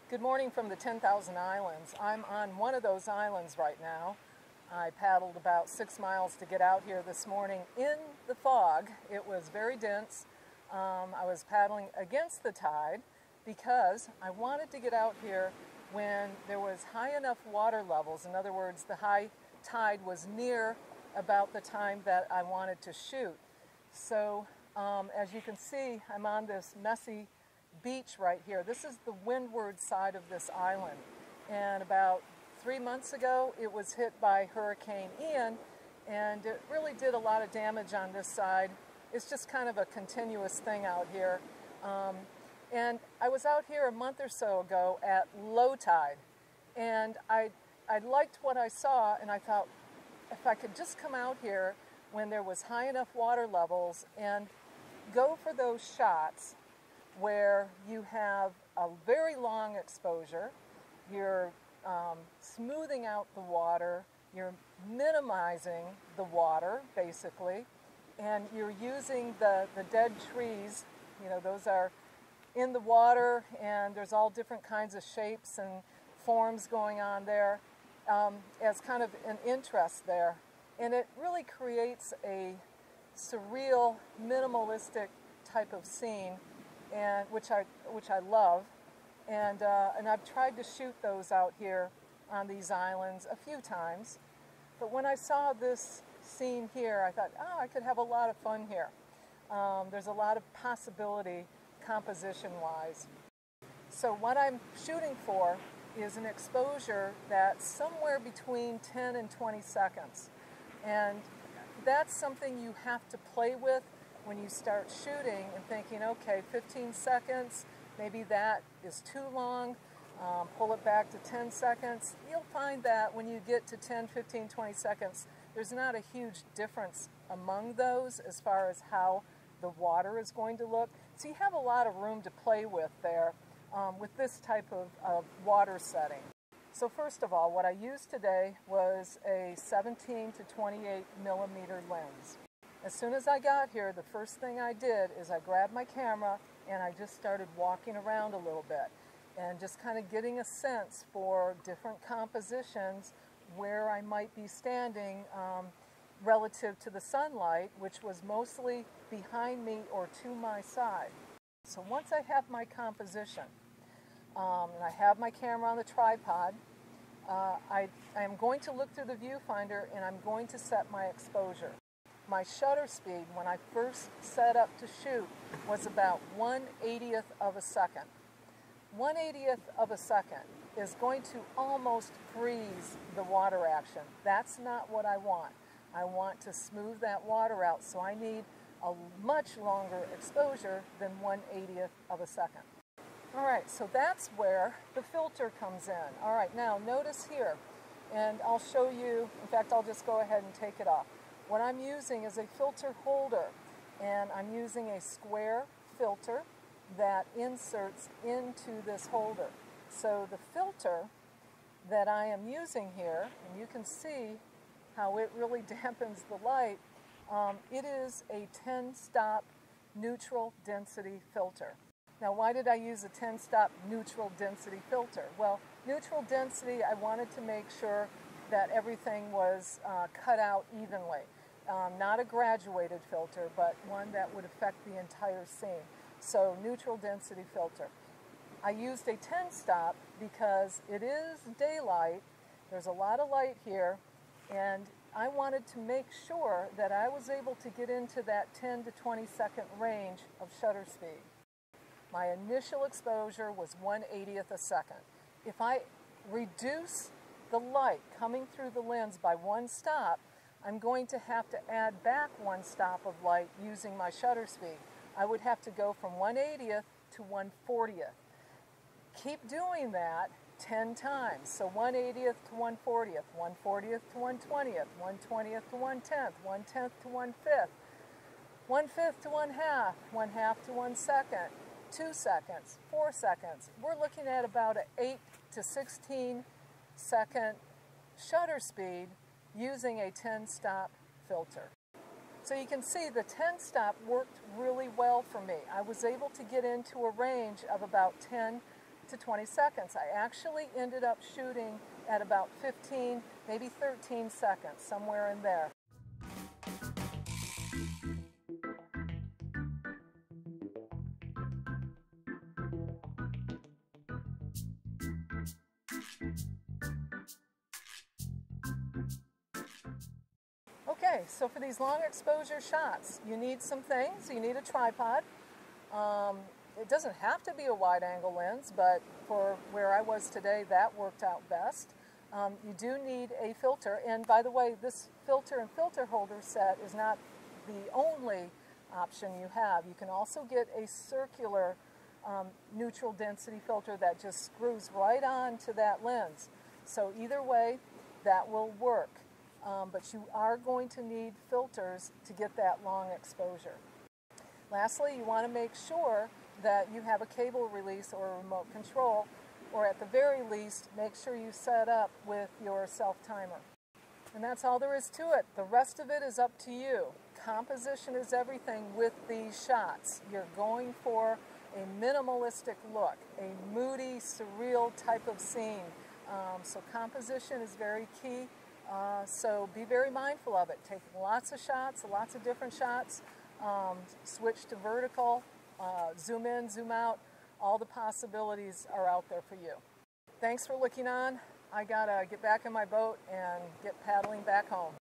Good morning from the 10,000 Islands. I'm on one of those islands right now. I paddled about 6 miles to get out here this morning in the fog. It was very dense. I was paddling against the tide because I wanted to get out here when there was high enough water levels. In other words, the high tide was near about the time that I wanted to shoot. So as you can see, I'm on this messy beach right here. This is the windward side of this island, and about 3 months ago it was hit by Hurricane Ian, and it really did a lot of damage on this side. It's just kind of a continuous thing out here, and I was out here a month or so ago at low tide, and I liked what I saw, and I thought if I could just come out here when there was high enough water levels and go for those shots where you have a very long exposure, you're smoothing out the water, you're minimizing the water basically, and you're using the dead trees, you know, those are in the water, and there's all different kinds of shapes and forms going on there as kind of an interest there. And it really creates a surreal, minimalistic type of scene, and which I love, and I've tried to shoot those out here on these islands a few times, but when I saw this scene here, I thought, oh, I could have a lot of fun here. There's a lot of possibility composition-wise. So what I'm shooting for is an exposure that's somewhere between 10 and 20 seconds, and that's something you have to play with when you start shooting and thinking, okay, 15 seconds, maybe that is too long, pull it back to 10 seconds. You'll find that when you get to 10, 15, 20 seconds, there's not a huge difference among those as far as how the water is going to look. So you have a lot of room to play with there with this type of water setting. So first of all, what I used today was a 17 to 28 millimeter lens. As soon as I got here, the first thing I did is I grabbed my camera and I just started walking around a little bit and just kind of getting a sense for different compositions where I might be standing relative to the sunlight, which was mostly behind me or to my side. So once I have my composition and I have my camera on the tripod, I am going to look through the viewfinder and I'm going to set my exposure. My shutter speed when I first set up to shoot was about 1/80th of a second. 1/80th of a second is going to almost freeze the water action. That's not what I want. I want to smooth that water out, so I need a much longer exposure than 1/80th of a second. All right, so that's where the filter comes in. All right, now notice here, and I'll show you, in fact, I'll just go ahead and take it off. What I'm using is a filter holder, and I'm using a square filter that inserts into this holder. So the filter that I am using here, and you can see how it really dampens the light, it is a 10-stop neutral density filter. Now, why did I use a 10-stop neutral density filter? Well, neutral density, I wanted to make sure that everything was cut out evenly. Not a graduated filter, but one that would affect the entire scene. So neutral density filter. I used a 10-stop because it is daylight, there's a lot of light here, and I wanted to make sure that I was able to get into that 10 to 20 second range of shutter speed. My initial exposure was 1/80th a second. If I reduce the light coming through the lens by 1 stop, I'm going to have to add back 1 stop of light using my shutter speed. I would have to go from 1/80th to 1/40th. Keep doing that 10 times. So 1/80th to 1/40th, 1/40th to 1/20th, 1/20th to 1/10th, 1/10th to 1/5, 1/5 to 1/2, 1/2 to 1 second, 2 seconds, 4 seconds. We're looking at about an 8 to 16 second shutter speed using a 10-stop filter. So you can see the 10-stop worked really well for me. I was able to get into a range of about 10 to 20 seconds. I actually ended up shooting at about 15, maybe 13 seconds, somewhere in there. Okay, so for these long exposure shots, you need some things. You need a tripod. It doesn't have to be a wide angle lens, but for where I was today, that worked out best. You do need a filter, and by the way, this filter and filter holder set is not the only option you have. You can also get a circular neutral density filter that just screws right on to that lens. So either way, that will work. But you are going to need filters to get that long exposure. Lastly, you want to make sure that you have a cable release or a remote control, or at the very least, make sure you set up with your self-timer. And that's all there is to it. The rest of it is up to you. Composition is everything with these shots. You're going for a minimalistic look, a moody, surreal type of scene. So composition is very key. So be very mindful of it. Take lots of shots, lots of different shots. Switch to vertical, zoom in, zoom out. All the possibilities are out there for you. Thanks for looking on. I gotta get back in my boat and get paddling back home.